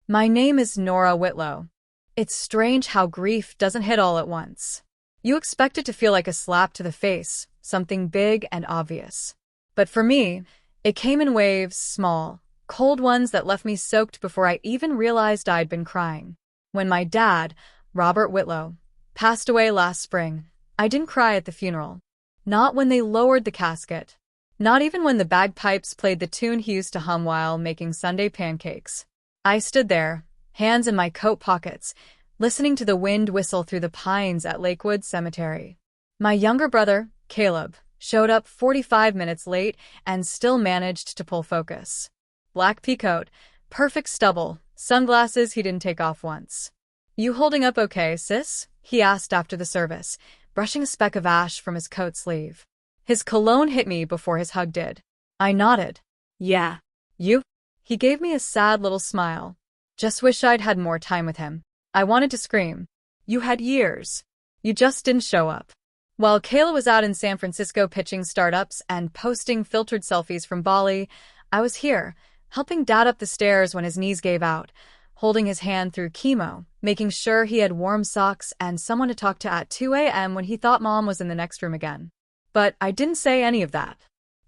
My name is Nora Whitlow. It's strange how grief doesn't hit all at once. You expect it to feel like a slap to the face, something big and obvious. But for me, it came in waves, small, cold ones that left me soaked before I even realized I'd been crying. When my dad, Robert Whitlow, passed away last spring, I didn't cry at the funeral. Not when they lowered the casket. Not even when the bagpipes played the tune he used to hum while making Sunday pancakes. I stood there, hands in my coat pockets, listening to the wind whistle through the pines at Lakewood Cemetery. My younger brother, Caleb, showed up 45 minutes late and still managed to pull focus. Black peacoat, perfect stubble, sunglasses he didn't take off once. "You holding up okay, sis?" he asked after the service, brushing a speck of ash from his coat sleeve. His cologne hit me before his hug did. I nodded. "Yeah. You?" He gave me a sad little smile. "Just wish I'd had more time with him." I wanted to scream. "You had years. You just didn't show up." While Kayla was out in San Francisco pitching startups and posting filtered selfies from Bali, I was here, helping Dad up the stairs when his knees gave out, holding his hand through chemo, making sure he had warm socks and someone to talk to at 2 a.m. when he thought Mom was in the next room again. But I didn't say any of that.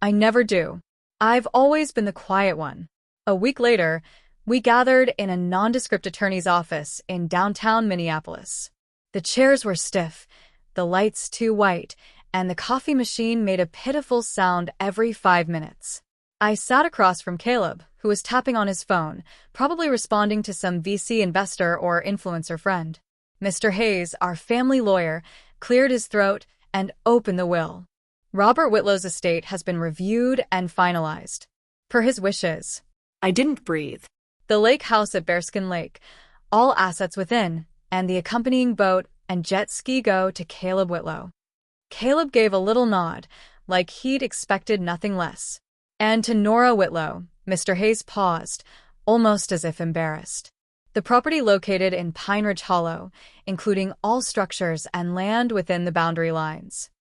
I never do. I've always been the quiet one. A week later, we gathered in a nondescript attorney's office in downtown Minneapolis. The chairs were stiff, the lights too white, and the coffee machine made a pitiful sound every 5 minutes. I sat across from Caleb, who was tapping on his phone, probably responding to some VC investor or influencer friend. Mr. Hayes, our family lawyer, cleared his throat and opened the will. Robert Whitlow's estate has been reviewed and finalized. Per his wishes. I didn't breathe. The lake house at Bearskin Lake, all assets within, and the accompanying boat and jet ski go to Caleb Whitlow. Caleb gave a little nod, like he'd expected nothing less. And to Nora Whitlow, Mr. Hayes paused, almost as if embarrassed. The property located in Pine Ridge Hollow, including all structures and land within the boundary lines.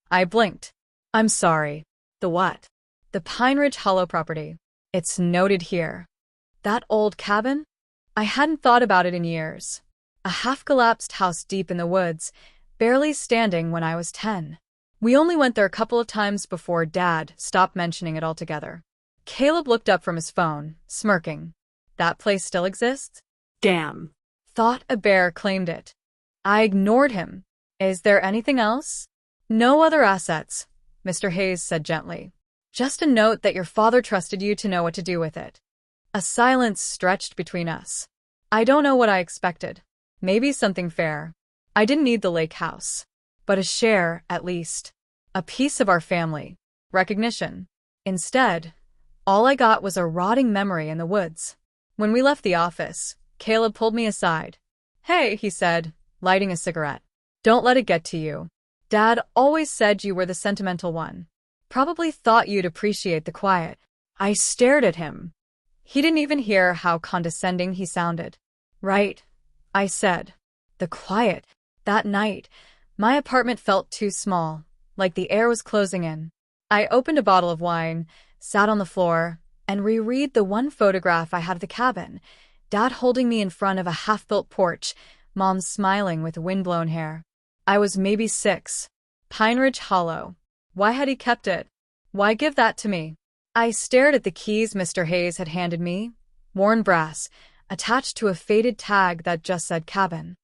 I blinked. "I'm sorry." "The what?" "The Pine Ridge Hollow property. It's noted here." That old cabin? I hadn't thought about it in years. A half-collapsed house deep in the woods, barely standing when I was 10. We only went there a couple of times before Dad stopped mentioning it altogether. Caleb looked up from his phone, smirking. "That place still exists?" Damn. "Thought a bear claimed it." I ignored him. "Is there anything else?" "No other assets," Mr. Hayes said gently. "Just a note that your father trusted you to know what to do with it." A silence stretched between us. I don't know what I expected. Maybe something fair. I didn't need the lake house. But a share, at least. A piece of our family. Recognition. Instead, all I got was a rotting memory in the woods. When we left the office, Caleb pulled me aside. "Hey," he said, lighting a cigarette. "Don't let it get to you. Dad always said you were the sentimental one. Probably thought you'd appreciate the quiet." I stared at him. He didn't even hear how condescending he sounded. "Right," I said. "The quiet." That night, my apartment felt too small, like the air was closing in. I opened a bottle of wine, sat on the floor, and reread the one photograph I had of the cabin, Dad holding me in front of a half-built porch, Mom smiling with windblown hair. I was maybe 6. Pine Ridge Hollow. Why had he kept it? Why give that to me? I stared at the keys Mr. Hayes had handed me, worn brass, attached to a faded tag that just said cabin.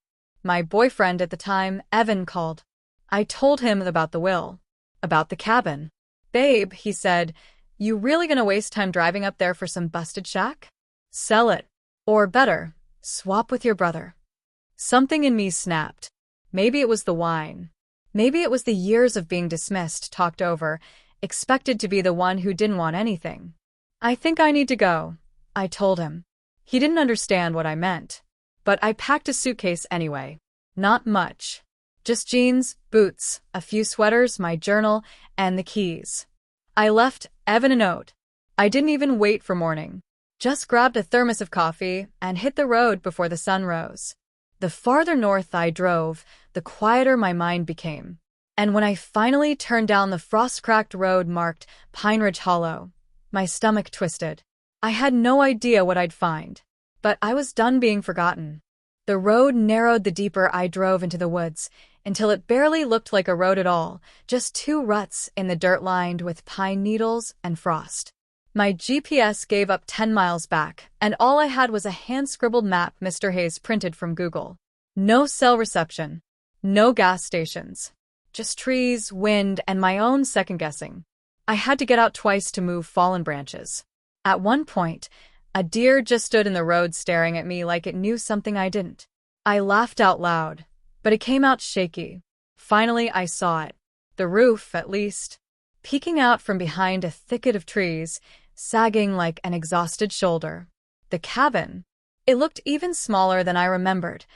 My boyfriend at the time, Evan, called. I told him about the will, about the cabin. "Babe," he said, "you really gonna waste time driving up there for some busted shack? Sell it. Or better, swap with your brother." Something in me snapped. Maybe it was the wine. Maybe it was the years of being dismissed, talked over, expected to be the one who didn't want anything. "I think I need to go," I told him. He didn't understand what I meant. But I packed a suitcase anyway. Not much. Just jeans, boots, a few sweaters, my journal, and the keys. I left Evan a note. I didn't even wait for morning. Just grabbed a thermos of coffee and hit the road before the sun rose. The farther north I drove, the quieter my mind became. And when I finally turned down the frost-cracked road marked Pine Ridge Hollow, my stomach twisted. I had no idea what I'd find. but I was done being forgotten. The road narrowed the deeper I drove into the woods, until it barely looked like a road at all, just two ruts in the dirt lined with pine needles and frost. My GPS gave up 10 miles back, and all I had was a hand-scribbled map Mr. Hayes printed from Google. No cell reception, no gas stations, just trees, wind, and my own second-guessing. I had to get out twice to move fallen branches. At one point, a deer just stood in the road staring at me like it knew something I didn't. I laughed out loud, but it came out shaky. Finally, I saw it. The roof, at least. Peeking out from behind a thicket of trees, sagging like an exhausted shoulder. The cabin. It looked even smaller than I remembered.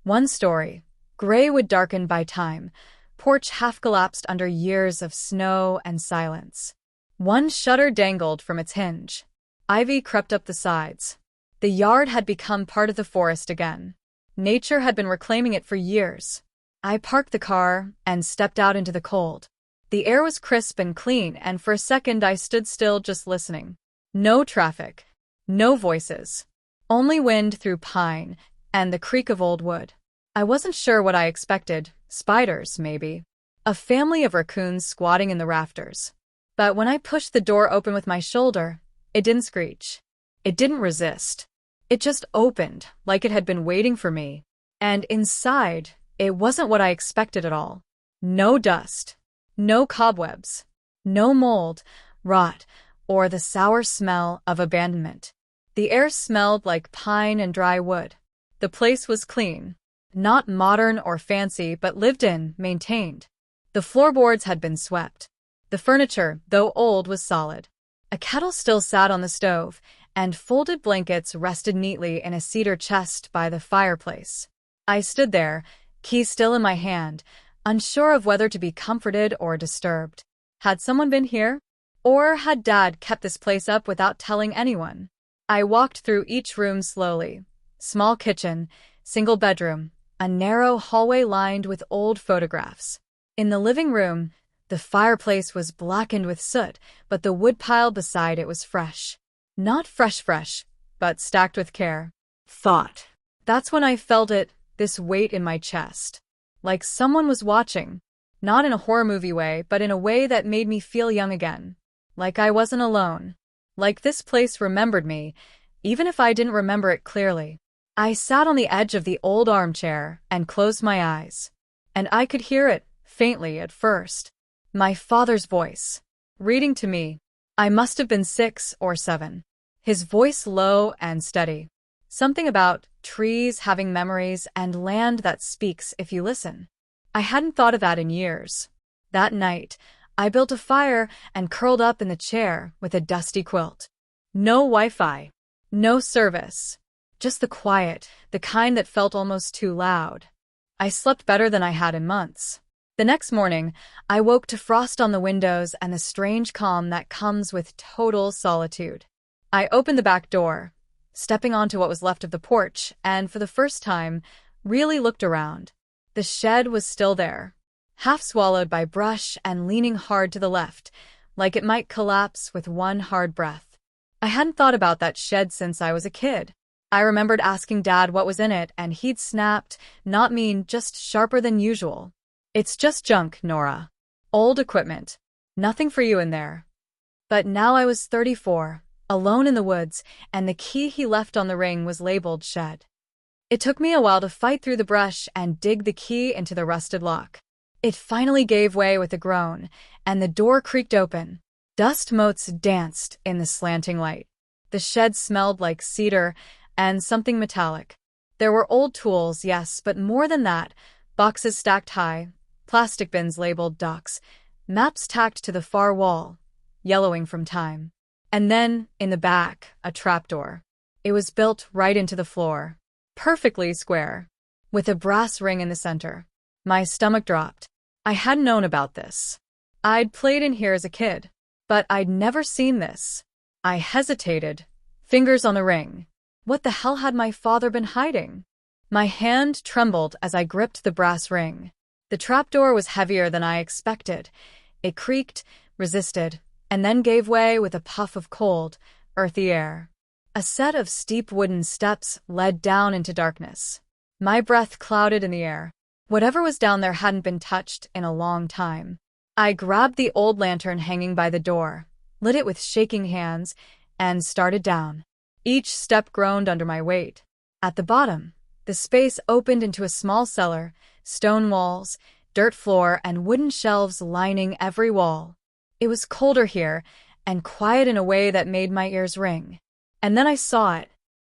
One story, gray wood darkened by time, porch half collapsed under years of snow and silence. One shutter dangled from its hinge. Ivy crept up the sides. The yard had become part of the forest again. Nature had been reclaiming it for years. I parked the car and stepped out into the cold. The air was crisp and clean, and for a second I stood still just listening. No traffic. No voices. Only wind through pine and the creak of old wood. I wasn't sure what I expected. Spiders, maybe. A family of raccoons squatting in the rafters. But when I pushed the door open with my shoulder, it didn't screech. It didn't resist. It just opened, like it had been waiting for me. And inside, it wasn't what I expected at all. No dust. No cobwebs. No mold, rot, or the sour smell of abandonment. The air smelled like pine and dry wood. The place was clean. Not modern or fancy, but lived in, maintained. The floorboards had been swept. The furniture, though old, was solid. A kettle still sat on the stove, and folded blankets rested neatly in a cedar chest by the fireplace. I stood there, key still in my hand, unsure of whether to be comforted or disturbed. Had someone been here? Or had Dad kept this place up without telling anyone? I walked through each room slowly. Small kitchen, single bedroom, a narrow hallway lined with old photographs. In the living room, the fireplace was blackened with soot, but the woodpile beside it was fresh. Not fresh, but stacked with care. Thought. That's when I felt it, this weight in my chest. Like someone was watching. Not in a horror movie way, but in a way that made me feel young again. Like I wasn't alone. Like this place remembered me, even if I didn't remember it clearly. I sat on the edge of the old armchair and closed my eyes. And I could hear it, faintly at first. My father's voice. Reading to me. I must have been 6 or 7. His voice low and steady. Something about trees having memories and land that speaks if you listen. I hadn't thought of that in years. That night, I built a fire and curled up in the chair with a dusty quilt. No Wi-Fi. No service. Just the quiet, the kind that felt almost too loud. I slept better than I had in months. The next morning, I woke to frost on the windows and the strange calm that comes with total solitude. I opened the back door, stepping onto what was left of the porch, and for the first time, really looked around. The shed was still there, half swallowed by brush and leaning hard to the left, like it might collapse with one hard breath. I hadn't thought about that shed since I was a kid. I remembered asking Dad what was in it, and he'd snapped, not mean, just sharper than usual. It's just junk, Nora. Old equipment. Nothing for you in there. But now I was 34, alone in the woods, and the key he left on the ring was labeled shed. It took me a while to fight through the brush and dig the key into the rusted lock. It finally gave way with a groan, and the door creaked open. Dust motes danced in the slanting light. The shed smelled like cedar and something metallic. There were old tools, yes, but more than that, boxes stacked high, plastic bins labeled docks, maps tacked to the far wall, yellowing from time. And then, in the back, a trapdoor. It was built right into the floor, perfectly square, with a brass ring in the center. My stomach dropped. I hadn't known about this. I'd played in here as a kid, but I'd never seen this. I hesitated, fingers on the ring. What the hell had my father been hiding? My hand trembled as I gripped the brass ring. The trapdoor was heavier than I expected. It creaked, resisted, and then gave way with a puff of cold, earthy air. A set of steep wooden steps led down into darkness. My breath clouded in the air. Whatever was down there hadn't been touched in a long time. I grabbed the old lantern hanging by the door, lit it with shaking hands, and started down. Each step groaned under my weight. At the bottom, the space opened into a small cellar, stone walls, dirt floor, and wooden shelves lining every wall. It was colder here, and quiet in a way that made my ears ring. And then I saw it.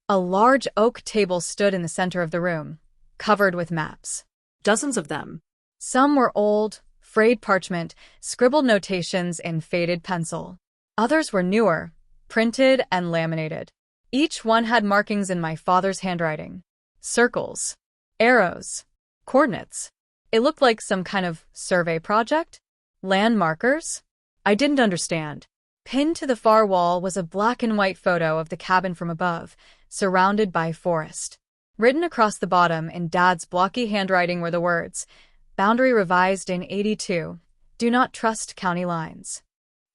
A large oak table stood in the center of the room, covered with maps. Dozens of them. Some were old, frayed parchment, scribbled notations in faded pencil. Others were newer, printed and laminated. Each one had markings in my father's handwriting. Circles, arrows, coordinates. It looked like some kind of survey project? Land markers? I didn't understand. Pinned to the far wall was a black and white photo of the cabin from above, surrounded by forest. Written across the bottom in Dad's blocky handwriting were the words, "Boundary revised in '82. Do not trust county lines."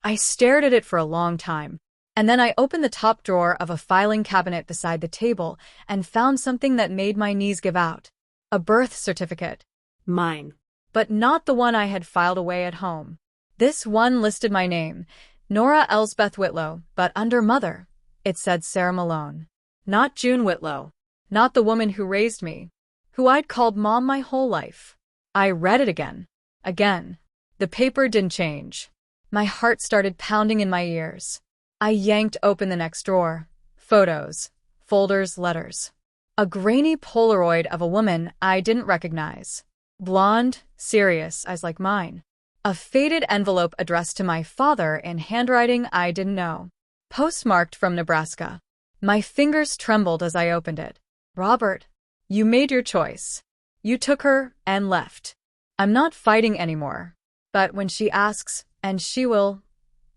I stared at it for a long time, and then I opened the top drawer of a filing cabinet beside the table and found something that made my knees give out. A birth certificate. Mine. But not the one I had filed away at home. This one listed my name, Nora Elsbeth Whitlow, but under mother, it said Sarah Malone. Not June Whitlow. Not the woman who raised me, who I'd called Mom my whole life. I read it again. Again. The paper didn't change. My heart started pounding in my ears. I yanked open the next drawer. Photos, folders, letters. A grainy Polaroid of a woman I didn't recognize. Blonde, serious eyes like mine. A faded envelope addressed to my father in handwriting I didn't know. Postmarked from Nebraska. My fingers trembled as I opened it. Robert, you made your choice. You took her and left. I'm not fighting anymore. But when she asks, and she will,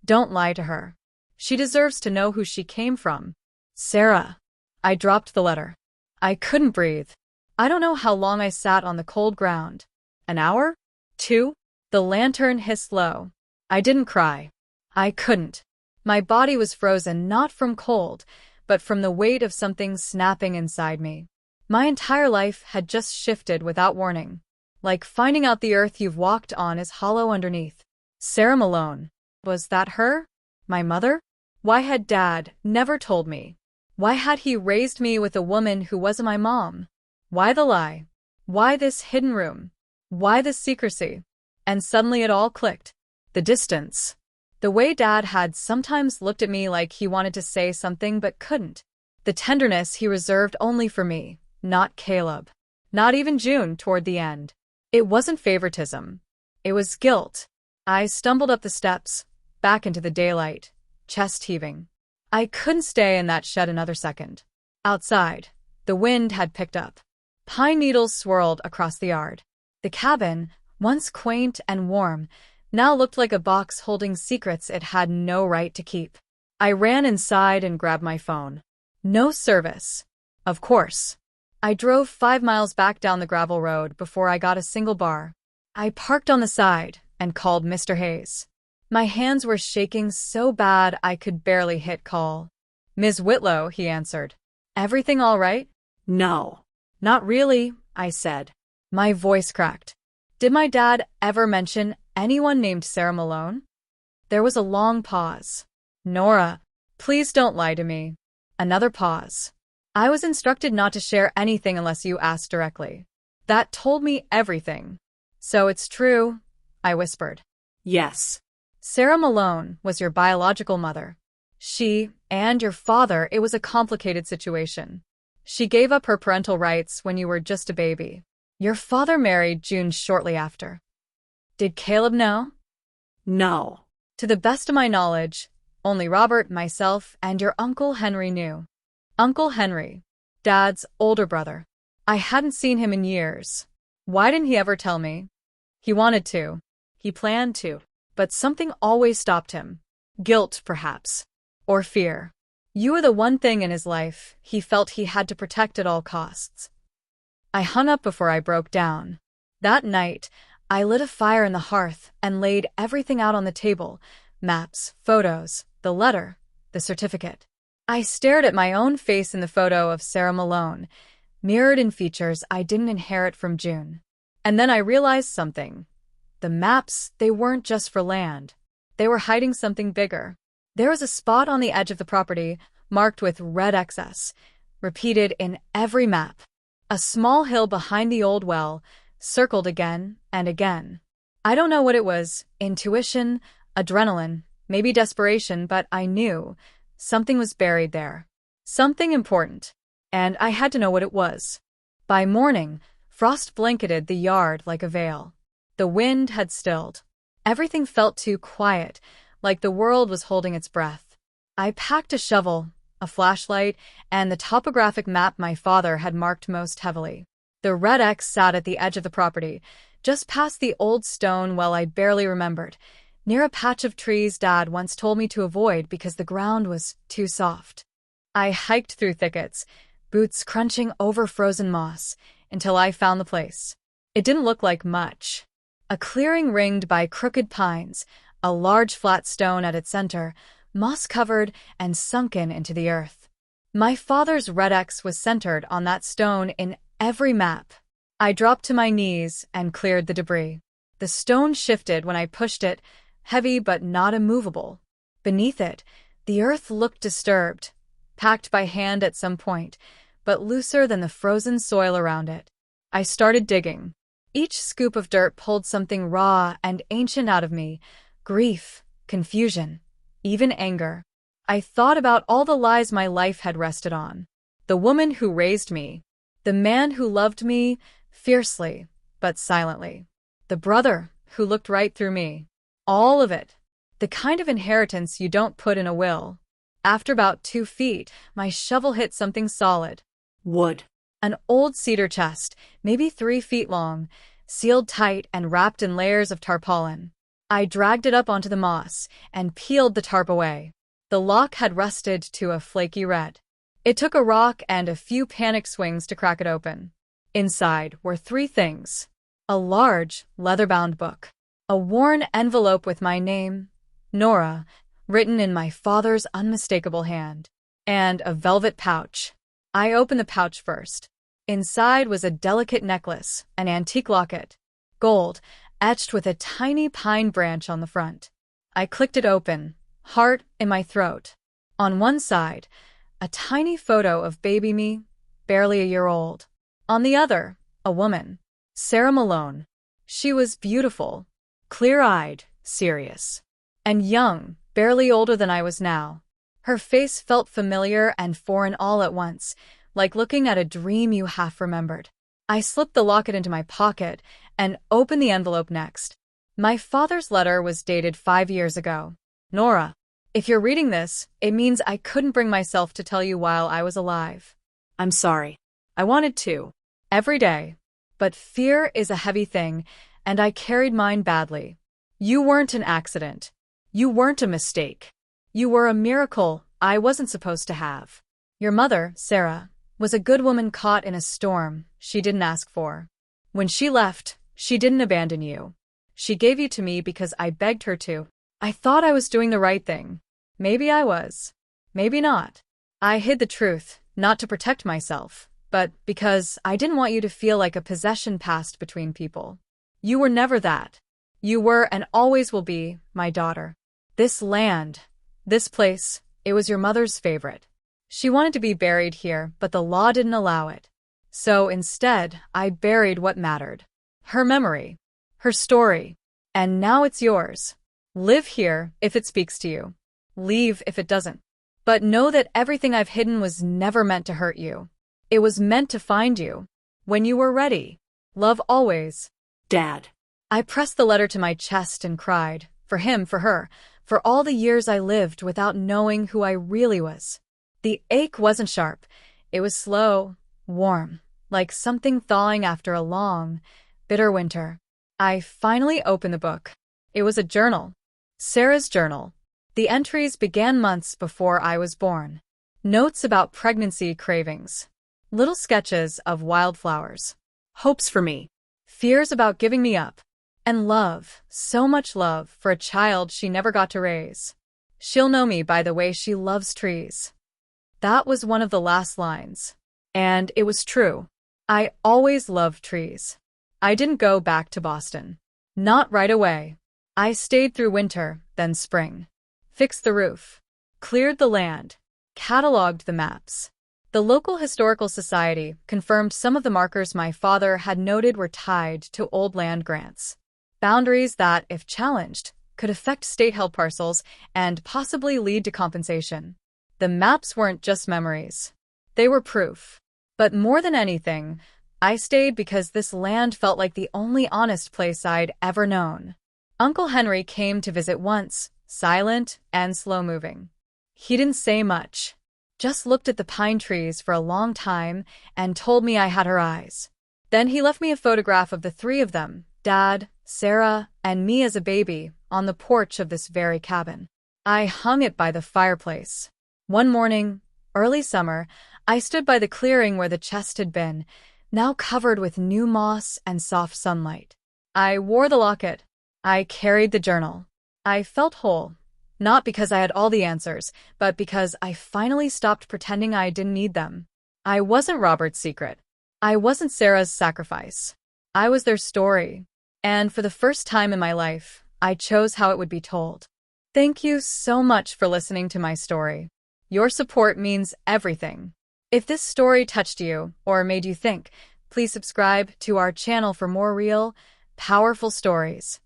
don't lie to her. She deserves to know who she came from. Sarah. I dropped the letter. I couldn't breathe. I don't know how long I sat on the cold ground. An hour? 2? The lantern hissed low. I didn't cry. I couldn't. My body was frozen not from cold, but from the weight of something snapping inside me. My entire life had just shifted without warning. Like finding out the earth you've walked on is hollow underneath. Sarah Malone. Was that her? My mother? Why had Dad never told me? Why had he raised me with a woman who wasn't my mom? Why the lie? Why this hidden room? Why this secrecy? And suddenly it all clicked. The distance. The way Dad had sometimes looked at me like he wanted to say something but couldn't. The tenderness he reserved only for me, not Caleb. Not even June toward the end. It wasn't favoritism. It was guilt. I stumbled up the steps, back into the daylight, chest heaving. I couldn't stay in that shed another second. Outside, the wind had picked up. Pine needles swirled across the yard. The cabin, once quaint and warm, now looked like a box holding secrets it had no right to keep. I ran inside and grabbed my phone. No service. Of course. I drove 5 miles back down the gravel road before I got a single bar. I parked on the side and called Mr. Hayes. My hands were shaking so bad I could barely hit call. "Ms. Whitlow," he answered. "Everything all right?" No. "Not really," I said. My voice cracked. Did my dad ever mention anyone named Sarah Malone? There was a long pause. "Nora, please don't lie to me." Another pause. "I was instructed not to share anything unless you asked directly." That told me everything. "So it's true," I whispered. Yes. "Sarah Malone was your biological mother. She and your father, it was a complicated situation. She gave up her parental rights when you were just a baby. Your father married June shortly after." "Did Caleb know?" No. "To the best of my knowledge, only Robert, myself, and your Uncle Henry knew." Uncle Henry, Dad's older brother. I hadn't seen him in years. Why didn't he ever tell me? He wanted to. He planned to. But something always stopped him. Guilt, perhaps. Or fear. You were the one thing in his life he felt he had to protect at all costs. I hung up before I broke down. That night, I lit a fire in the hearth and laid everything out on the table. Maps, photos, the letter, the certificate. I stared at my own face in the photo of Sarah Malone, mirrored in features I didn't inherit from June. And then I realized something. The maps, they weren't just for land. They were hiding something bigger. There was a spot on the edge of the property, marked with red XS, repeated in every map. A small hill behind the old well, circled again and again. I don't know what it was, intuition, adrenaline, maybe desperation, but I knew something was buried there. Something important. And I had to know what it was. By morning, frost blanketed the yard like a veil. The wind had stilled. Everything felt too quiet, like the world was holding its breath. I packed a shovel, a flashlight, and the topographic map my father had marked most heavily. The red X sat at the edge of the property, just past the old stone well I barely remembered, near a patch of trees Dad once told me to avoid because the ground was too soft. I hiked through thickets, boots crunching over frozen moss, until I found the place. It didn't look like much. A clearing ringed by crooked pines, a large flat stone at its center, moss-covered and sunken into the earth. My father's red X was centered on that stone in every map. I dropped to my knees and cleared the debris. The stone shifted when I pushed it, heavy but not immovable. Beneath it, the earth looked disturbed, packed by hand at some point, but looser than the frozen soil around it. I started digging. Each scoop of dirt pulled something raw and ancient out of me, grief, confusion, even anger. I thought about all the lies my life had rested on. The woman who raised me, the man who loved me fiercely but silently, the brother who looked right through me. All of it. The kind of inheritance you don't put in a will. After about 2 feet, my shovel hit something solid. Wood. An old cedar chest, maybe 3 feet long, sealed tight and wrapped in layers of tarpaulin. I dragged it up onto the moss and peeled the tarp away. The lock had rusted to a flaky red. It took a rock and a few panicked swings to crack it open. Inside were 3 things. A large, leather-bound book. A worn envelope with my name, Nora, written in my father's unmistakable hand. And a velvet pouch. I opened the pouch first. Inside was a delicate necklace, an antique locket. Gold, etched with a tiny pine branch on the front. I clicked it open, heart in my throat. On one side, a tiny photo of baby me, barely a year old. On the other, a woman, Sarah Malone. She was beautiful, clear-eyed, serious, and young, barely older than I was now. Her face felt familiar and foreign all at once, like looking at a dream you half remembered. I slipped the locket into my pocket and opened the envelope next. My father's letter was dated 5 years ago. Nora, if you're reading this, it means I couldn't bring myself to tell you while I was alive. I'm sorry. I wanted to. Every day. But fear is a heavy thing, and I carried mine badly. You weren't an accident. You weren't a mistake. You were a miracle I wasn't supposed to have. Your mother, Sarah, was a good woman caught in a storm she didn't ask for. When she left, she didn't abandon you. She gave you to me because I begged her to. I thought I was doing the right thing. Maybe I was. Maybe not. I hid the truth, not to protect myself, but because I didn't want you to feel like a possession passed between people. You were never that. You were and always will be my daughter. This land, this place, it was your mother's favorite. She wanted to be buried here, but the law didn't allow it. So instead, I buried what mattered. Her memory. Her story. And now it's yours. Live here if it speaks to you. Leave if it doesn't. But know that everything I've hidden was never meant to hurt you. It was meant to find you. When you were ready. Love always. Dad. I pressed the letter to my chest and cried. For him, for her, for all the years I lived without knowing who I really was. The ache wasn't sharp. It was slow, warm, like something thawing after a long, bitter winter. I finally opened the book. It was a journal. Sarah's journal. The entries began months before I was born. Notes about pregnancy cravings. Little sketches of wildflowers. Hopes for me. Fears about giving me up. And love, so much love for a child she never got to raise. She'll know me by the way she loves trees. That was one of the last lines. And it was true. I always loved trees. I didn't go back to Boston. Not right away. I stayed through winter, then spring. Fixed the roof. Cleared the land. Cataloged the maps. The local historical society confirmed some of the markers my father had noted were tied to old land grants. Boundaries that, if challenged, could affect state-held parcels and possibly lead to compensation. The maps weren't just memories. They were proof. But more than anything, I stayed because this land felt like the only honest place I'd ever known. Uncle Henry came to visit once, silent and slow-moving. He didn't say much, just looked at the pine trees for a long time and told me I had her eyes. Then he left me a photograph of the three of them, Dad, Sarah, and me as a baby, on the porch of this very cabin. I hung it by the fireplace. One morning, early summer, I stood by the clearing where the chest had been, now covered with new moss and soft sunlight. I wore the locket. I carried the journal. I felt whole, not because I had all the answers, but because I finally stopped pretending I didn't need them. I wasn't Robert's secret. I wasn't Sarah's sacrifice. I was their story. And for the first time in my life, I chose how it would be told. Thank you so much for listening to my story. Your support means everything. If this story touched you or made you think, please subscribe to our channel for more real, powerful stories.